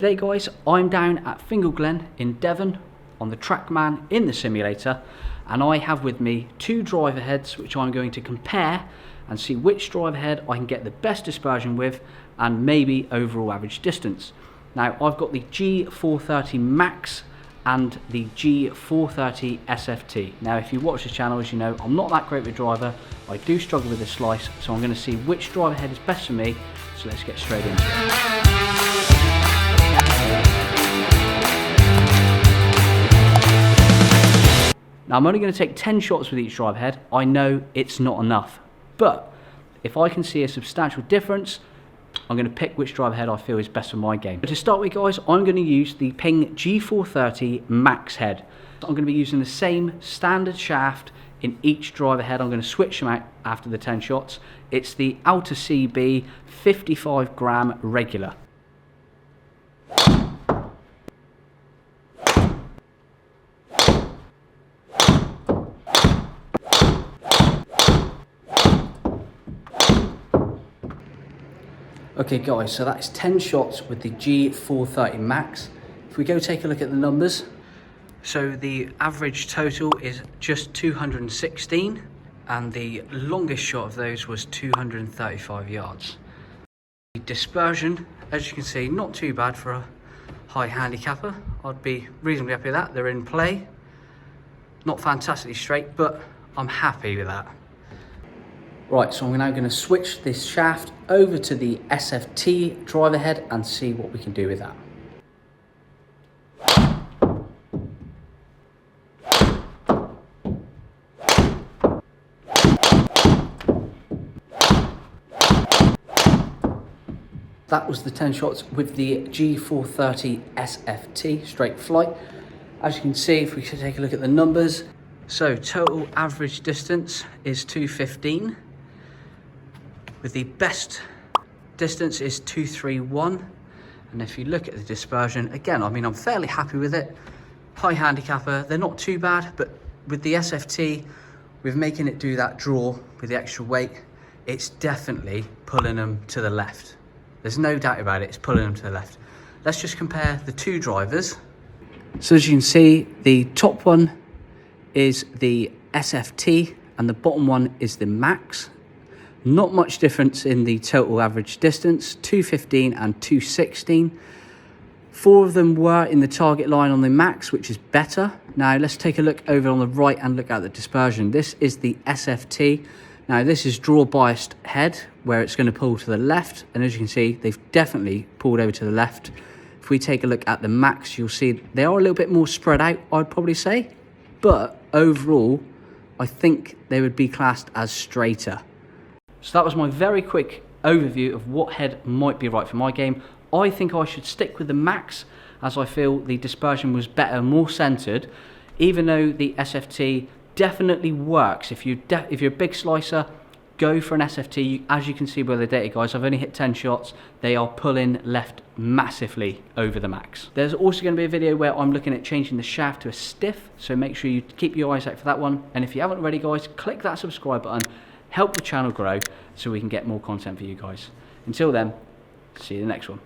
Today guys, I'm down at Fingle Glen in Devon on the Trackman in the simulator, and I have with me two driver heads which I'm going to compare and see which driver head I can get the best dispersion with and maybe overall average distance. Now I've got the G430 MAX and the G430 SFT. Now if you watch this channel, as you know, I'm not that great with driver. I do struggle with this slice, so I'm going to see which driver head is best for me. So let's get straight into it. Now I'm only going to take 10 shots with each driver head. I know it's not enough, but if I can see a substantial difference, I'm going to pick which driver head I feel is best for my game. But to start with guys, I'm going to use the Ping G430 MAX head. I'm going to be using the same standard shaft in each driver head. I'm going to switch them out after the 10 shots. It's the Outer CB 55 gram regular. Okay guys, so that's 10 shots with the G430 MAX. If we go take a look at the numbers, so the average total is just 216 and the longest shot of those was 235 yards. The dispersion, as you can see, not too bad for a high handicapper. I'd be reasonably happy with that. They're in play, not fantastically straight, but I'm happy with that. Right, so I'm now going to switch this shaft over to the SFT driver head and see what we can do with that. That was the 10 shots with the G430 SFT straight flight. As you can see, if we could take a look at the numbers, so total average distance is 215. With the best distance is 231, and if you look at the dispersion, again, I mean, I'm fairly happy with it. High handicapper, they're not too bad, but with the SFT, with making it do that draw with the extra weight, it's definitely pulling them to the left. There's no doubt about it, it's pulling them to the left. Let's just compare the two drivers. So as you can see, the top one is the SFT and the bottom one is the MAX. Not much difference in the total average distance, 215 and 216. 4 of them were in the target line on the MAX, which is better. Now let's take a look over on the right and look at the dispersion. This is the SFT. Now this is draw biased head, where it's going to pull to the left, and as you can see, they've definitely pulled over to the left. If we take a look at the MAX, you'll see they are a little bit more spread out, I'd probably say, but overall I think they would be classed as straighter. So that was my very quick overview of what head might be right for my game. I think I should stick with the MAX, as I feel the dispersion was better, more centered, even though the SFT definitely works. If you're a big slicer, go for an SFT. As you can see by the data guys, I've only hit 10 shots. They are pulling left massively over the MAX. There's also going to be a video where I'm looking at changing the shaft to a stiff, so make sure you keep your eyes out for that one. And if you haven't already guys, click that subscribe button. Help the channel grow so we can get more content for you guys. Until then, see you in the next one.